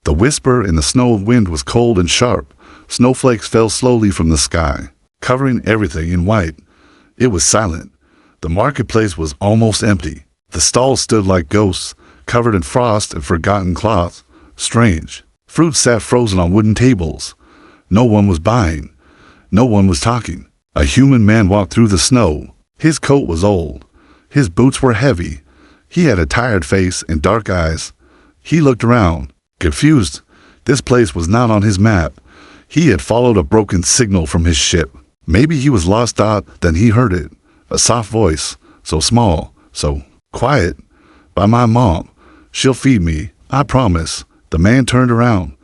The whisper in the snow wind was cold and sharp. Snowflakes fell slowly from the sky, covering everything in white. It was silent. The marketplace was almost empty. The stalls stood like ghosts, covered in frost and forgotten cloth. Strange. Fruit sat frozen on wooden tables. No one was buying. No one was talking. A human man walked through the snow. His coat was old. His boots were heavy. He had a tired face and dark eyes. He looked around, confused. This place was not on his map. He had followed a broken signal from his ship. Maybe he was lost. Then he heard it. A soft voice, so small, so quiet. By my mom. She'll feed me, I promise. The man turned around.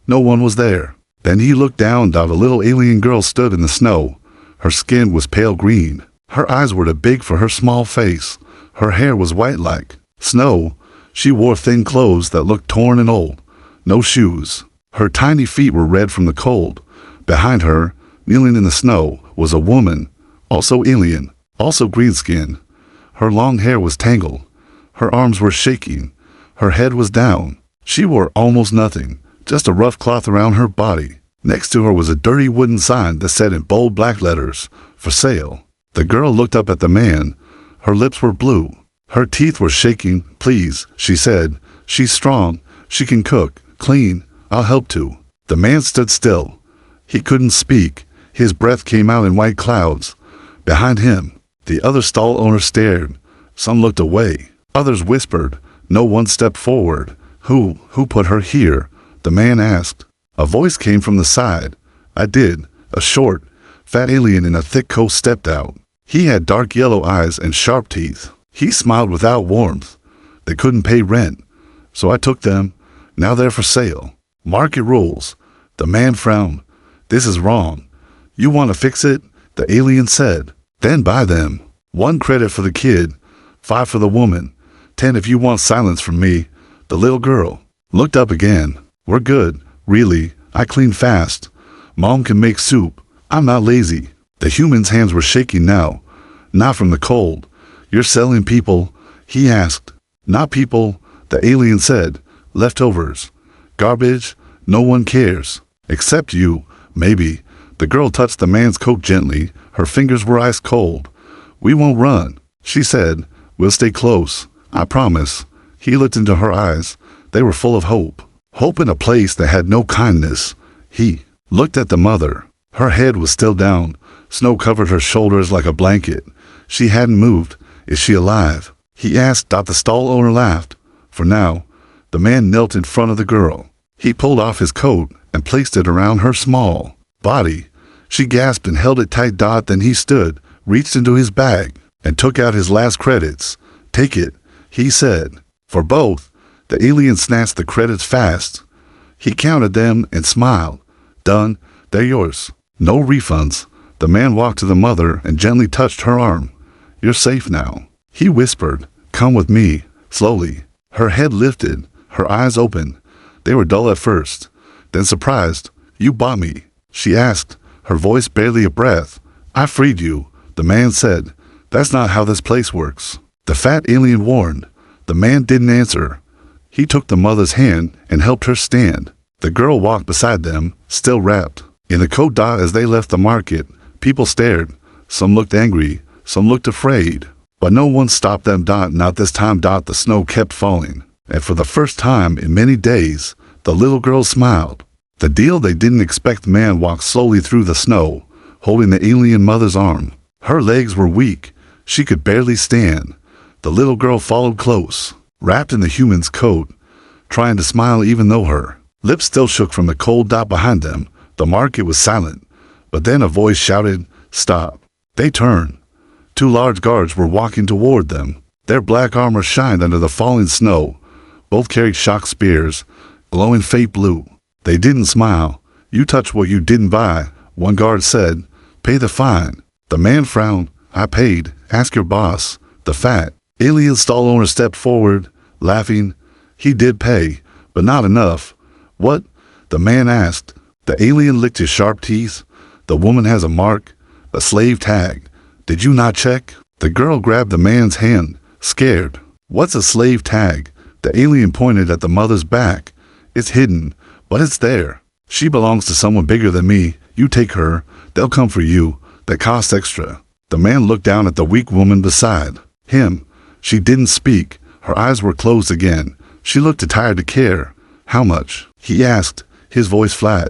No one was there. Then he looked down. A little alien girl stood in the snow. Her skin was pale green. Her eyes were too big for her small face. Her hair was white like snow. She wore thin clothes that looked torn and old. No shoes. Her tiny feet were red from the cold. Behind her, kneeling in the snow, was a woman, also alien, also green-skinned. Her long hair was tangled. Her arms were shaking. Her head was down. She wore almost nothing, just a rough cloth around her body. Next to her was a dirty wooden sign that said in bold black letters, "For sale." The girl looked up at the man. Her lips were blue. Her teeth were shaking. "Please," she said. "She's strong. She can cook, clean. I'll help too." The man stood still. He couldn't speak. His breath came out in white clouds. Behind him, the other stall owners stared. Some looked away. Others whispered. No one stepped forward. Who put her here?" the man asked. A voice came from the side. "I did." A short, fat alien in a thick coat stepped out. He had dark yellow eyes and sharp teeth. He smiled without warmth. "They couldn't pay rent, so I took them. Now they're for sale. Market rules." The man frowned. "This is wrong. You want to fix it?" the alien said. "Then buy them. 1 credit for the kid, 5 for the woman, 10 if you want silence from me." The little girl looked up again. "We're good, really. I clean fast. Mom can make soup. I'm not lazy." The human's hands were shaking now. "Not from the cold." "You're selling people?" he asked. "Not people," the alien said. "Leftovers. Garbage. No one cares. Except you, maybe." The girl touched the man's coat gently. Her fingers were ice cold. "We won't run," she said. "We'll stay close. I promise." He looked into her eyes. They were full of hope. Hope in a place that had no kindness. He looked at the mother. Her head was still down. Snow covered her shoulders like a blanket. She hadn't moved. "Is she alive?" he asked. The stall owner laughed. "For now." The man knelt in front of the girl. He pulled off his coat and placed it around her small body. She gasped and held it tight. Then he stood, reached into his bag, and took out his last credits. "Take it," he said. "For both." The alien snatched the credits fast. He counted them and smiled. "Done. They're yours. No refunds." The man walked to the mother and gently touched her arm. "You're safe now," he whispered. "Come with me." Slowly, her head lifted, her eyes open. They were dull at first, then surprised. "You bought me?" she asked, her voice barely a breath. "I freed you," the man said. "That's not how this place works." The fat alien warned. The man didn't answer. He took the mother's hand and helped her stand. The girl walked beside them, still wrapped in the coat. As they left the market, people stared. Some looked angry, some looked afraid. But no one stopped them. Not this time. The snow kept falling. And for the first time in many days, the little girl smiled. The deal they didn't expect. The man walked slowly through the snow, holding the alien mother's arm. Her legs were weak. She could barely stand. The little girl followed close, wrapped in the human's coat, trying to smile even though her lips still shook from the cold. Behind them, the market was silent. But then a voice shouted, "Stop." They turned. 2 large guards were walking toward them. Their black armor shined under the falling snow. Both carried shock spears, glowing faint blue. They didn't smile. "You touched what you didn't buy," one guard said. "Pay the fine." The man frowned. "I paid. Ask your boss." The fat alien stall owner stepped forward, laughing. "He did pay, but not enough." "What?" the man asked. The alien licked his sharp teeth. "The woman has a mark, a slave tag. Did you not check?" The girl grabbed the man's hand, scared. "What's a slave tag?" The alien pointed at the mother's back. It's hidden, but it's there. She belongs to someone bigger than me. You take her. They'll come for you. That costs extra." The man looked down at the weak woman beside him. She didn't speak. Her eyes were closed again. She looked too tired to care. "How much?" he asked, his voice flat.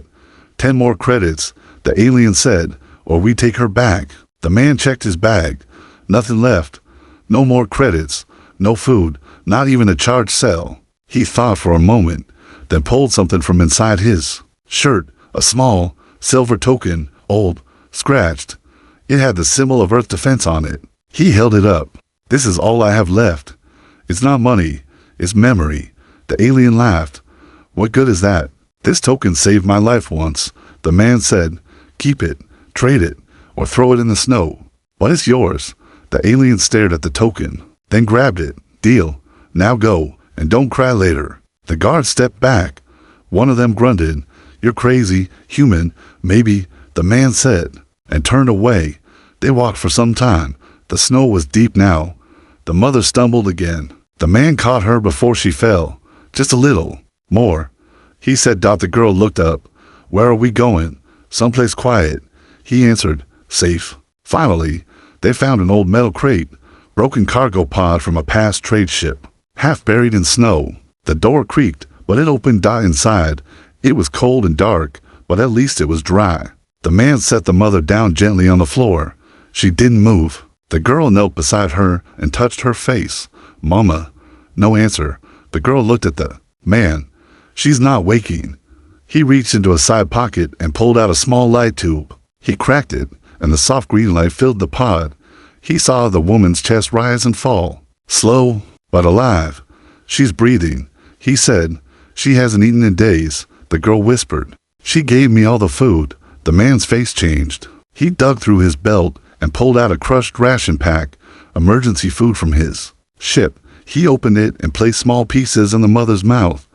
10 more credits," the alien said, "or we take her back." The man checked his bag. Nothing left. No more credits. No food. Not even a charged cell. He thought for a moment, then pulled something from inside his shirt, a small, silver token, old, scratched. It had the symbol of Earth Defense on it. He held it up. "This is all I have left. It's not money. It's memory." The alien laughed. "What good is that?" "This token saved my life once," the man said. "Keep it, trade it, or throw it in the snow. But it's yours." The alien stared at the token, then grabbed it. "Deal. Now go, and don't cry later." The guards stepped back. One of them grunted. "You're crazy, human, maybe," the man said, and turned away. They walked for some time. The snow was deep now. The mother stumbled again. The man caught her before she fell. "Just a little more," he said. The girl looked up. "Where are we going?" "Someplace quiet," he answered. "Safe." Finally, they found an old metal crate, broken cargo pod from a past trade ship, half buried in snow. The door creaked, but it opened. Inside, it was cold and dark, but at least it was dry. The man set the mother down gently on the floor. She didn't move. The girl knelt beside her and touched her face. "Mama." No answer. The girl looked at the man. "She's not waking." He reached into a side pocket and pulled out a small light tube. He cracked it, and the soft green light filled the pod. He saw the woman's chest rise and fall. Slow, but alive. "She's breathing," he said. "She hasn't eaten in days," the girl whispered. "She gave me all the food." The man's face changed. He dug through his belt and pulled out a crushed ration pack, emergency food from his ship. He opened it and placed small pieces in the mother's mouth.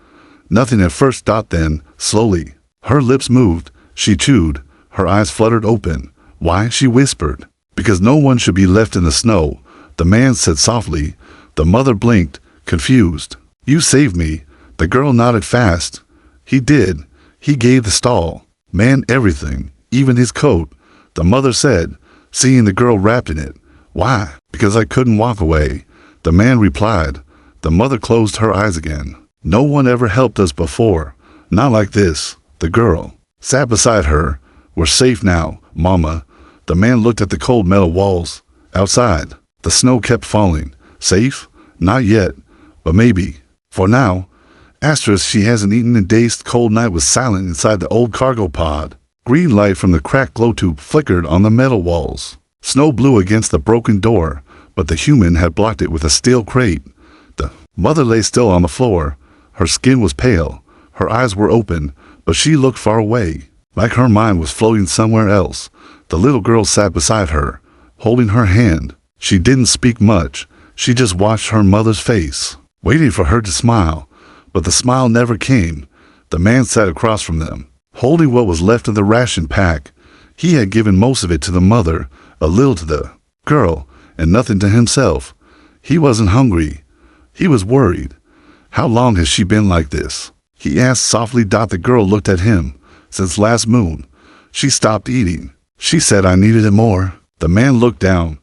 Nothing at first. Then, slowly, her lips moved. She chewed. Her eyes fluttered open. "Why?" she whispered. "Because no one should be left in the snow," the man said softly. The mother blinked, confused. "You saved me." The girl nodded fast. "He did. He gave the stall man everything, even his coat," the mother said, seeing the girl wrapped in it. "Why?" "Because I couldn't walk away," the man replied. The mother closed her eyes again. "No one ever helped us before. Not like this." The girl sat beside her. "We're safe now, Mama." The man looked at the cold metal walls. Outside, the snow kept falling. "Safe? Not yet, but maybe. For now." She hasn't eaten in days. The cold night was silent inside the old cargo pod. Green light from the cracked glow tube flickered on the metal walls. Snow blew against the broken door, but the human had blocked it with a steel crate. The mother lay still on the floor. Her skin was pale. Her eyes were open, but she looked far away, like her mind was floating somewhere else. The little girl sat beside her, holding her hand. She didn't speak much. She just watched her mother's face, waiting for her to smile. But the smile never came. The man sat across from them, holding what was left of the ration pack. He had given most of it to the mother, a little to the girl, and nothing to himself. He wasn't hungry. He was worried. "How long has she been like this?" he asked softly. The girl looked at him. "Since last moon." She stopped eating. She said, "I needed it more." The man looked down.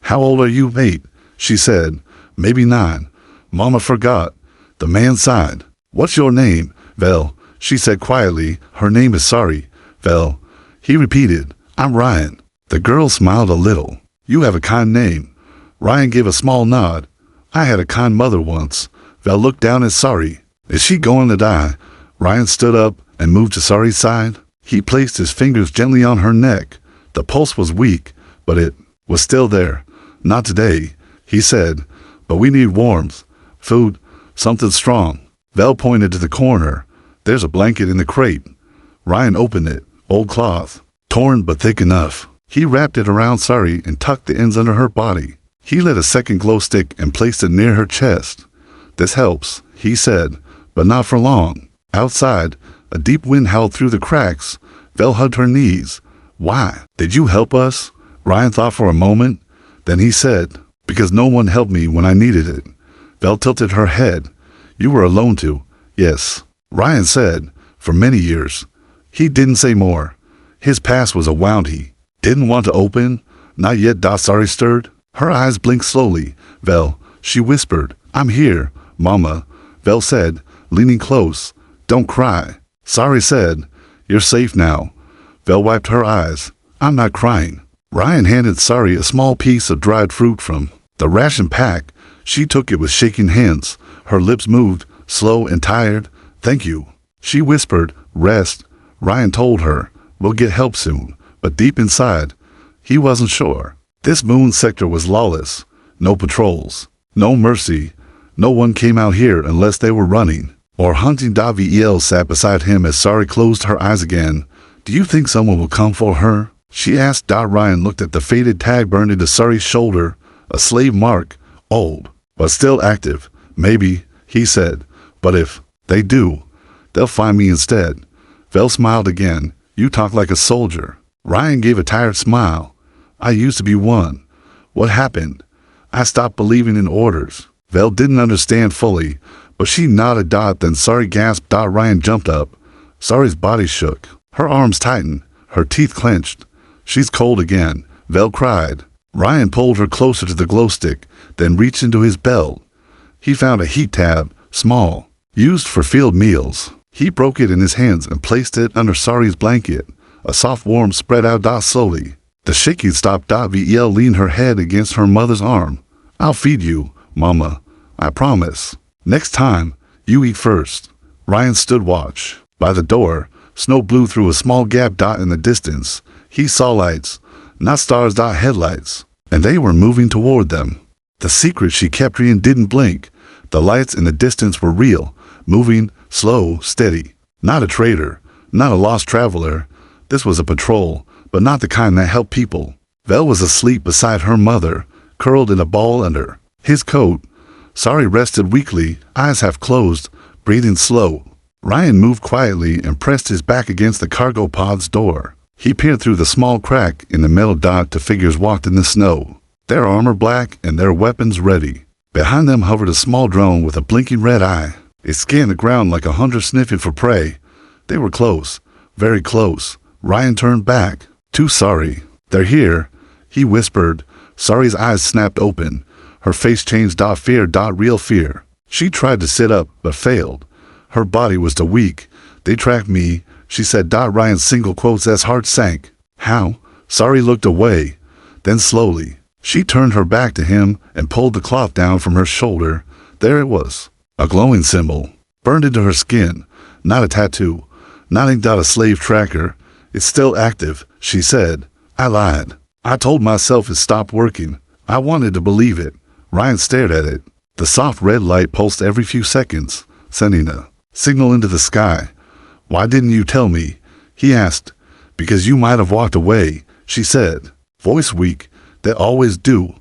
"How old are you?" "8," she said. "Maybe 9. Mama forgot." The man sighed. "What's your name?" "Vel," she said quietly. "Her name is Sorry." "Vel," he repeated. "I'm Ryan." The girl smiled a little. "You have a kind name." Ryan gave a small nod. "I had a kind mother once." Vel looked down at Sorry. "Is she going to die?" Ryan stood up and moved to Sorry's side. He placed his fingers gently on her neck. The pulse was weak, but it was still there. "Not today," he said. "But we need warmth. Food. Something strong." Vel pointed to the corner. "There's a blanket in the crate." Ryan opened it. Old cloth. Torn but thick enough. He wrapped it around Sorry and tucked the ends under her body. He lit a second glow stick and placed it near her chest. "This helps," he said, "but not for long." Outside, a deep wind howled through the cracks. Vel hugged her knees. "Why? Did you help us?" Ryan thought for a moment. Then he said, "Because no one helped me when I needed it." Vel tilted her head. "You were alone too." "Yes." Ryan said, for many years. He didn't say more. His past was a wound he didn't want to open. Not yet. Sari stirred. Her eyes blinked slowly. Vel, she whispered. I'm here, Mama, Vel said, leaning close. Don't cry. Sari said, you're safe now. Vel wiped her eyes. I'm not crying. Ryan handed Sari a small piece of dried fruit from the ration pack. She took it with shaking hands. Her lips moved, slow and tired. Thank you. She whispered, rest. Ryan told her, we'll get help soon. But deep inside, he wasn't sure. This moon sector was lawless. No patrols. No mercy. No one came out here unless they were running or hunting. Vel sat beside him as Sari closed her eyes again. Do you think someone will come for her? She asked. Ryan looked at the faded tag burned into Sari's shoulder. A slave mark. Old, but still active. Maybe, he said. But if they do, they'll find me instead. Vel smiled again. You talk like a soldier. Ryan gave a tired smile. I used to be one. What happened? I stopped believing in orders. Vel didn't understand fully, but she nodded. Then Sari gasped. Ryan jumped up. Sari's body shook. Her arms tightened. Her teeth clenched. She's cold again, Vel cried. Ryan pulled her closer to the glow stick, then reached into his belt. He found a heat tab, small, used for field meals. He broke it in his hands and placed it under Sari's blanket. A soft warmth spread out. Slowly. The shaking stopped. Vel leaned her head against her mother's arm. I'll feed you, Mama. I promise. Next time, you eat first. Ryan stood watch. By the door, snow blew through a small gap. In the distance, he saw lights, not stars. Headlights, and they were moving toward them. The secret she kept reading didn't blink. The lights in the distance were real, moving, slow, steady. Not a traitor, not a lost traveler. This was a patrol, but not the kind that helped people. Vel was asleep beside her mother, curled in a ball under his coat. Sari rested weakly, eyes half closed, breathing slow. Ryan moved quietly and pressed his back against the cargo pod's door. He peered through the small crack in the metal dot to figures walked in the snow, their armor black and their weapons ready. Behind them hovered a small drone with a blinking red eye. It scanned the ground like a hunter sniffing for prey. They were close, very close. Ryan turned back. Too sorry. They're here, he whispered. Sari's eyes snapped open. Her face changed. Fear. Real fear. She tried to sit up, but failed. Her body was too weak. They tracked me, she said. Ryan's single quotes as heart sank. How? Sari looked away. Then slowly, she turned her back to him and pulled the cloth down from her shoulder. There it was. A glowing symbol. Burned into her skin. Not a tattoo. Not inked out a slave tracker. It's still active, she said. I lied. I told myself it stopped working. I wanted to believe it. Ryan stared at it. The soft red light pulsed every few seconds, sending a signal into the sky. Why didn't you tell me? He asked. Because you might have walked away, she said. Voice weak. They always do.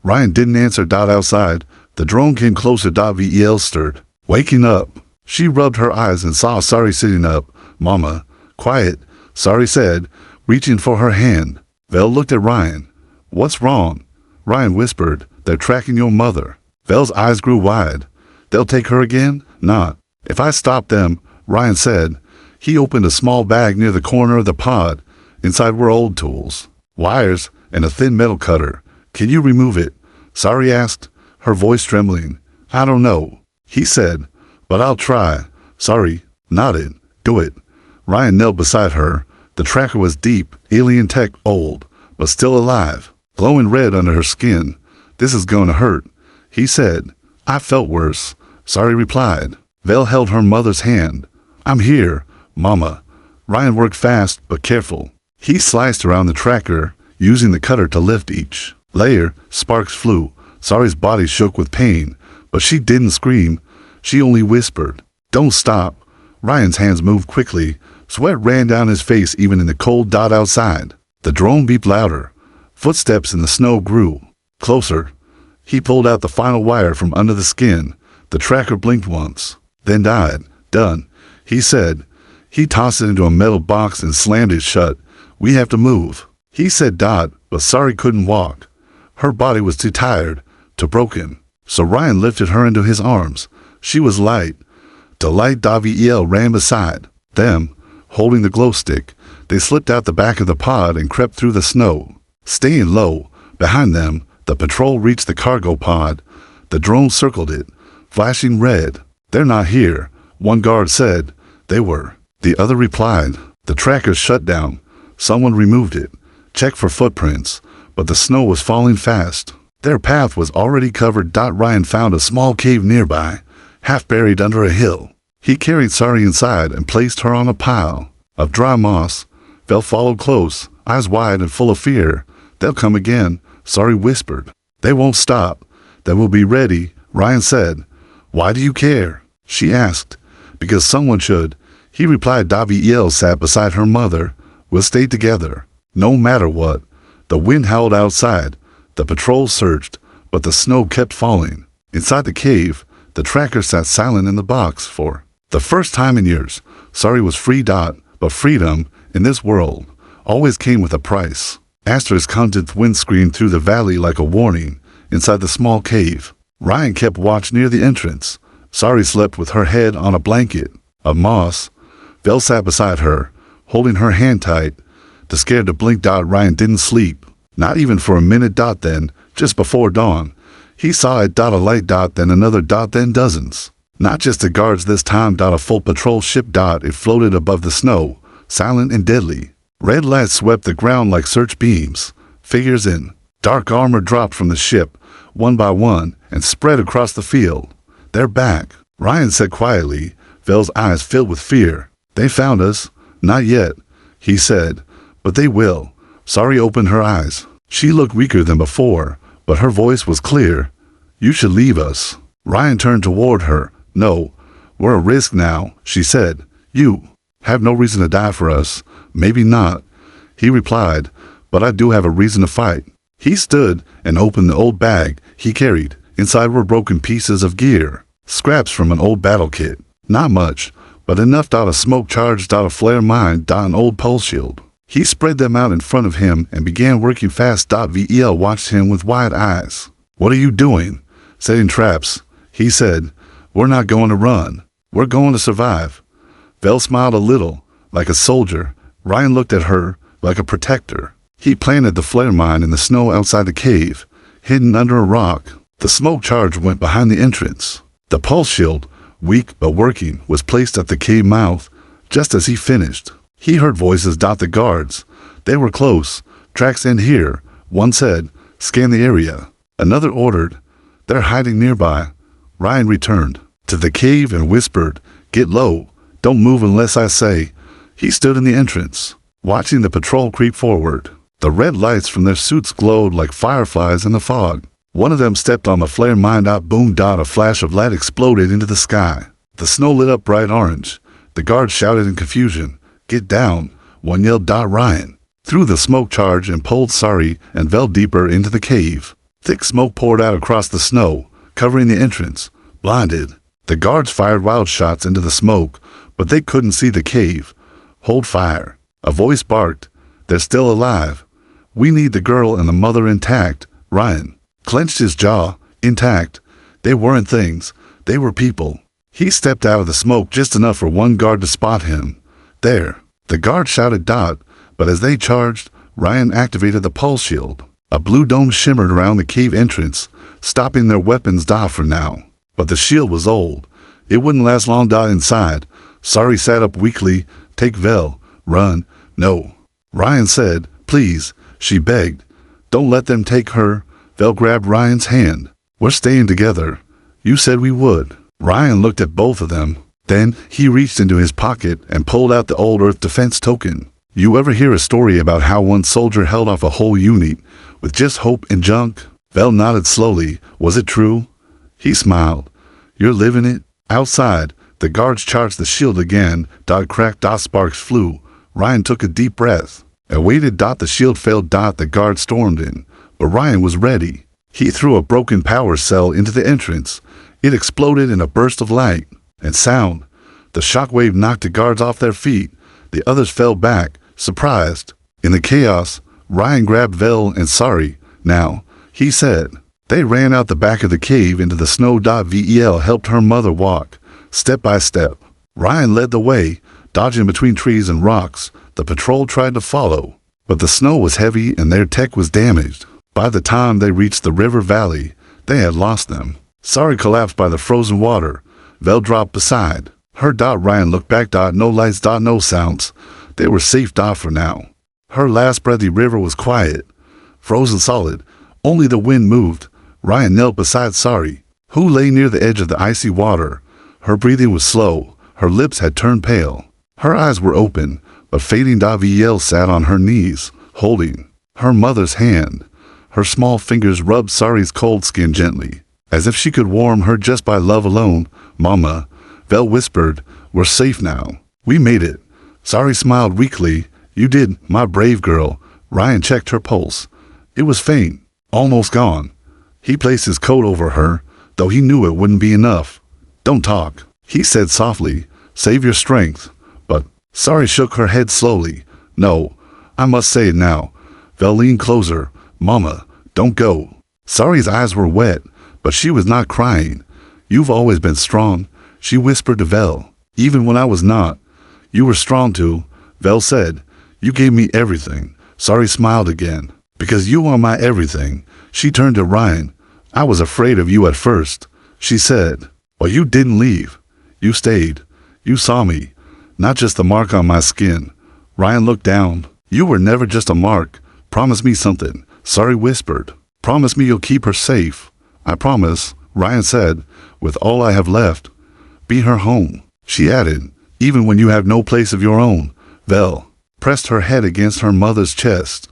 Ryan didn't answer. Outside, the drone came closer. Vel stirred. Waking up. She rubbed her eyes and saw Sari sitting up. Mama. Quiet, Sari said, reaching for her hand. Vel looked at Ryan. What's wrong? Ryan whispered. They're tracking your mother. Vel's eyes grew wide. They'll take her again? Not. If I stop them, Ryan said. He opened a small bag near the corner of the pod. Inside were old tools, wires, and a thin metal cutter. Can you remove it? Sari asked, her voice trembling. I don't know, he said, but I'll try. Sari nodded. Do it. Ryan knelt beside her. The tracker was deep, alien tech, old, but still alive, glowing red under her skin. This is going to hurt, he said. I felt worse, Sari replied. Vel held her mother's hand. I'm here, Mama. Ryan worked fast but careful. He sliced around the tracker, using the cutter to lift each layer. Sparks flew. Sari's body shook with pain, but she didn't scream. She only whispered, Don't stop. Ryan's hands moved quickly. Sweat ran down his face even in the cold. Outside. The drone beeped louder. Footsteps in the snow grew closer. He pulled out the final wire from under the skin. The tracker blinked once, then died. Done, he said. He tossed it into a metal box and slammed it shut. We have to move, he said. But Sari couldn't walk. Her body was too tired, too broken. So Ryan lifted her into his arms. She was light. Delight.vel ran beside them, holding the glow stick. They slipped out the back of the pod and crept through the snow. Staying low, behind them, the patrol reached the cargo pod. The drone circled it, flashing red. "They're not here," one guard said. "They were," the other replied. "The tracker's shut down. Someone removed it. Check for footprints." But the snow was falling fast. Their path was already covered. Ryan found a small cave nearby, half buried under a hill. He carried Sari inside and placed her on a pile of dry moss. Vel followed close, eyes wide and full of fear. "They'll come again," Sari whispered. "They won't stop. They will be ready," Ryan said. "Why do you care?" she asked. "Because someone should," he replied. Vel sat beside her mother. "We'll stay together, no matter what." The wind howled outside. The patrol searched, but the snow kept falling. Inside the cave, the tracker sat silent in the box for the first time in years. Sari was free. But freedom, in this world, always came with a price. Aster's content wind screamed through the valley like a warning. Inside the small cave, Ryan kept watch near the entrance. Sari slept with her head on a blanket of moss. Vel sat beside her, holding her hand tight. Too scared to blink. Ryan didn't sleep, not even for a minute. Then, just before dawn, he saw it. A light. Then another. Then dozens. Not just the guards this time. A full patrol ship. It floated above the snow, silent and deadly. Red lights swept the ground like search beams. Figures in dark armor dropped from the ship, one by one, and spread across the field. "They're back," Ryan said quietly. Vel's eyes filled with fear. "They found us." "Not yet," he said. "But they will." Sari opened her eyes. She looked weaker than before, but her voice was clear. "You should leave us." Ryan turned toward her. "No, we're a risk now," she said. "You have no reason to die for us." "Maybe not," he replied, "but I do have a reason to fight." He stood and opened the old bag he carried. Inside were broken pieces of gear, scraps from an old battle kit. Not much, but enough. A smoke charged. A flare mine. An old pulse shield. He spread them out in front of him and began working fast. Vel watched him with wide eyes. "What are you doing?" "Setting traps," he said. "We're not going to run. We're going to survive." Vel smiled a little, like a soldier. Ryan looked at her, like a protector. He planted the flare mine in the snow outside the cave, hidden under a rock. The smoke charge went behind the entrance. The pulse shield, weak but working, was placed at the cave mouth. Just as he finished, he heard voices. The guards. They were close. "Tracks end here," one said. "Scan the area." Another ordered. "They're hiding nearby." Ryan returned to the cave and whispered, "Get low. Don't move unless I say." He stood in the entrance, watching the patrol creep forward. The red lights from their suits glowed like fireflies in the fog. One of them stepped on the flare mine. Boom. A flash of light exploded into the sky. The snow lit up bright orange. The guards shouted in confusion. "Get down," one yelled. Ryan threw the smoke charge and pulled Sari and Vel deeper into the cave. Thick smoke poured out across the snow, covering the entrance. Blinded, the guards fired wild shots into the smoke, but they couldn't see the cave. "Hold fire," a voice barked. "They're still alive. We need the girl and the mother intact." Ryan clenched his jaw. Intact. They weren't things. They were people. He stepped out of the smoke just enough for one guard to spot him. "There." The guard shouted. But as they charged, Ryan activated the pulse shield. A blue dome shimmered around the cave entrance, stopping their weapons. For now. But the shield was old. It wouldn't last long. Inside, Sari sat up weakly. "Take Vel. Run." "No," Ryan said. "Please," she begged. "Don't let them take her." Vel grabbed Ryan's hand. "We're staying together. You said we would." Ryan looked at both of them. Then he reached into his pocket and pulled out the old Earth defense token. "You ever hear a story about how one soldier held off a whole unit with just hope and junk?" Vel nodded slowly. "Was it true?" He smiled. "You're living it?" Outside, the guards charged the shield again. Cracked. Sparks flew. Ryan took a deep breath and waited. The shield failed. The guard stormed in, but Ryan was ready. He threw a broken power cell into the entrance. It exploded in a burst of light and sound. The shockwave knocked the guards off their feet. The others fell back, surprised. In the chaos, Ryan grabbed Vel and Sari. "Now," he said. They ran out the back of the cave into the snow. Vel helped her mother walk. step by step. Ryan led the way, dodging between trees and rocks. The patrol tried to follow, but the snow was heavy and their tech was damaged. By the time they reached the river valley, they had lost them. Sari collapsed by the frozen water. Vel dropped beside her. Ryan looked back. No lights. No sounds. They were safe. For now. Her last breath. The river was quiet, frozen solid. Only the wind moved. Ryan knelt beside Sari, who lay near the edge of the icy water. Her breathing was slow. Her lips had turned pale. Her eyes were open, but fading. Vel sat on her knees, holding her mother's hand. Her small fingers rubbed Sari's cold skin gently, as if she could warm her just by love alone. Mama, Vel whispered, we're safe now. We made it. Sari smiled weakly. You did, my brave girl. Ryan checked her pulse. It was faint, almost gone. He placed his coat over her, though he knew it wouldn't be enough. Don't talk, he said softly. Save your strength. But Sari shook her head slowly. No, I must say it now. Vel leaned closer. Mama, don't go. Sari's eyes were wet, but she was not crying. You've always been strong, she whispered to Vel. Even when I was not. You were strong too, Vel said. You gave me everything. Sari smiled again. Because you are my everything. She turned to Ryan. I was afraid of you at first, she said. But you didn't leave. You stayed. You saw me, not just the mark on my skin. Ryan looked down. You were never just a mark. Promise me something, Sari whispered. Promise me you'll keep her safe. I promise, Ryan said. With all I have left. Be her home, she added, even when you have no place of your own. Vel pressed her head against her mother's chest.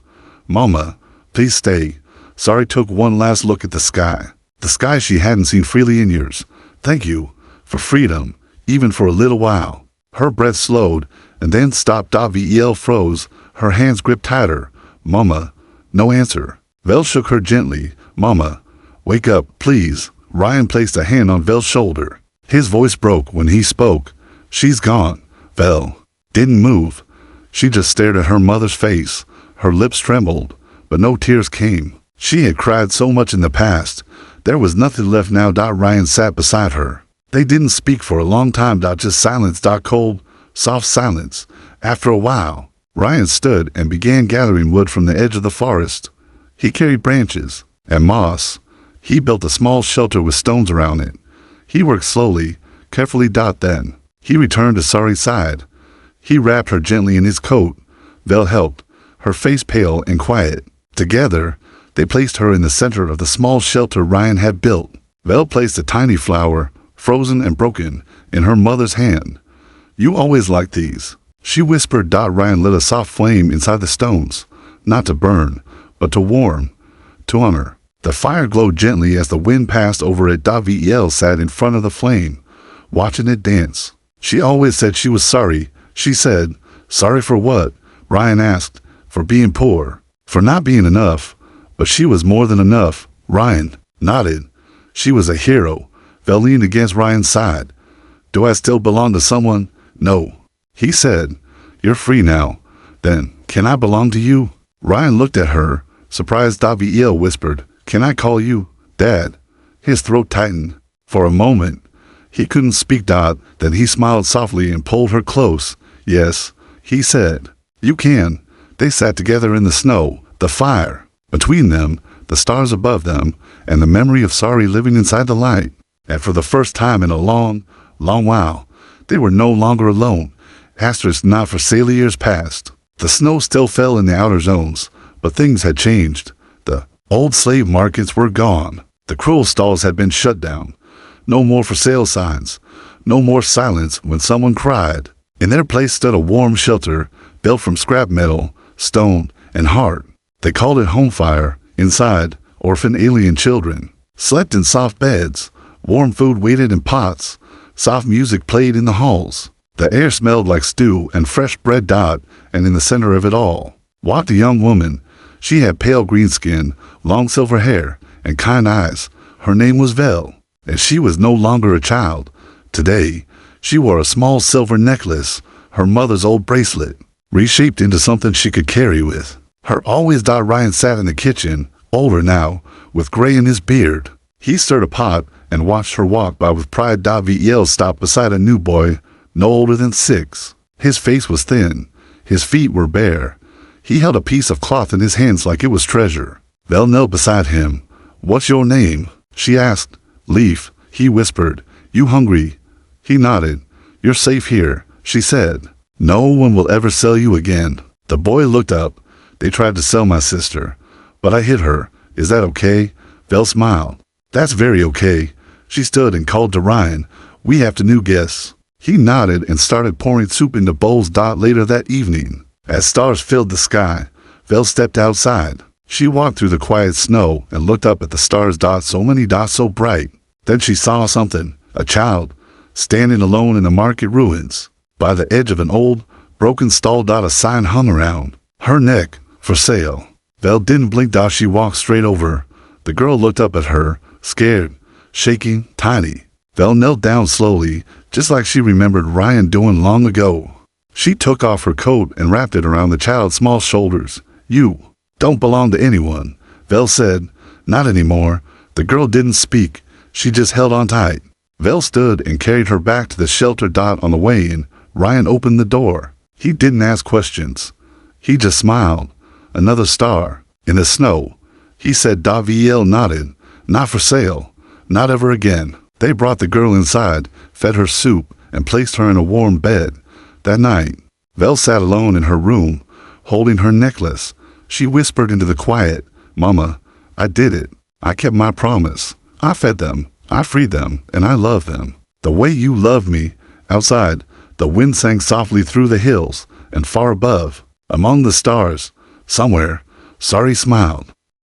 Mama, please stay. Sari took one last look at the sky she hadn't seen freely in years. Thank you for freedom, even for a little while. Her breath slowed and then stopped. Vel froze, her hands gripped tighter. Mama, no answer. Vel shook her gently. Mama, wake up, please. Ryan placed a hand on Vel's shoulder. His voice broke when he spoke. She's gone. Vel didn't move. She just stared at her mother's face. Her lips trembled, but no tears came. She had cried so much in the past. There was nothing left now. Ryan sat beside her. They didn't speak for a long time. Just silence. Cold, soft silence. After a while, Ryan stood and began gathering wood from the edge of the forest. He carried branches and moss. He built a small shelter with stones around it. He worked slowly, carefully. Then he returned to Sari's side. He wrapped her gently in his coat. Vel helped, her face pale and quiet. Together, they placed her in the center of the small shelter Ryan had built. Vel placed a tiny flower, frozen and broken, in her mother's hand. You always liked these, she whispered. Ryan lit a soft flame inside the stones, not to burn, but to warm, to honor. The fire glowed gently as the wind passed over it. Vel sat in front of the flame, watching it dance. She always said she was sorry, she said. Sorry for what? Ryan asked. For being poor, for not being enough. But she was more than enough. Ryan nodded. She was a hero. Vel leaned against Ryan's side. Do I still belong to someone? No, he said. You're free now. Then, can I belong to you? Ryan looked at her, surprised. Vel whispered, can I call you Dad? His throat tightened. For a moment, he couldn't speak. Then he smiled softly and pulled her close. Yes, he said. You can. They sat together in the snow, the fire between them, the stars above them, and the memory of Sari living inside the light. And for the first time in a long, long while, they were no longer alone. Asterisk not for sale years past. The snow still fell in the outer zones, but things had changed. The old slave markets were gone. The cruel stalls had been shut down. No more for sale signs. No more silence when someone cried. In their place stood a warm shelter, built from scrap metal, stone, and heart. They called it home fire. Inside, orphan alien children slept in soft beds. Warm food waited in pots. Soft music played in the halls. The air smelled like stew and fresh bread. And in the center of it all walked a young woman. She had pale green skin, long silver hair, and kind eyes. Her name was Vel, and she was no longer a child. Today, she wore a small silver necklace, her mother's old bracelet, reshaped into something she could carry with her always. Ryan sat in the kitchen, older now, with gray in his beard. He stirred a pot and watched her walk by with pride. Vel stopped beside a new boy, no older than 6. His face was thin. His feet were bare. He held a piece of cloth in his hands like it was treasure. Vel knelt beside him. "What's your name?" she asked. "Leaf," he whispered. "You hungry?" He nodded. "You're safe here," she said. "No one will ever sell you again." The boy looked up. "They tried to sell my sister, but I hit her. Is that okay?" Vel smiled. "That's very okay." She stood and called to Ryan. "We have to new guests." He nodded and started pouring soup into bowls. Later that evening, as stars filled the sky, Vel stepped outside. She walked through the quiet snow and looked up at the stars. So many dots, so bright. Then she saw something, a child, standing alone in the market ruins. By the edge of an old, broken stall. A sign hung around her neck, "For sale." Vel didn't blink. She walked straight over. The girl looked up at her, scared, shaking, tiny. Vel knelt down slowly, just like she remembered Ryan doing long ago. She took off her coat and wrapped it around the child's small shoulders. "You don't belong to anyone," Vel said. "Not anymore." The girl didn't speak. She just held on tight. Vel stood and carried her back to the shelter. On the way in, Ryan opened the door. He didn't ask questions. He just smiled. "Another star. In the snow." He said. Vel nodded. "Not for sale. Not ever again." They brought the girl inside, fed her soup, and placed her in a warm bed. That night, Vel sat alone in her room, holding her necklace. She whispered into the quiet, "Mama, I did it. I kept my promise. I fed them. I freed them, and I love them. The way you loved me." Outside, the wind sang softly through the hills, and far above, among the stars, somewhere, Sari smiled.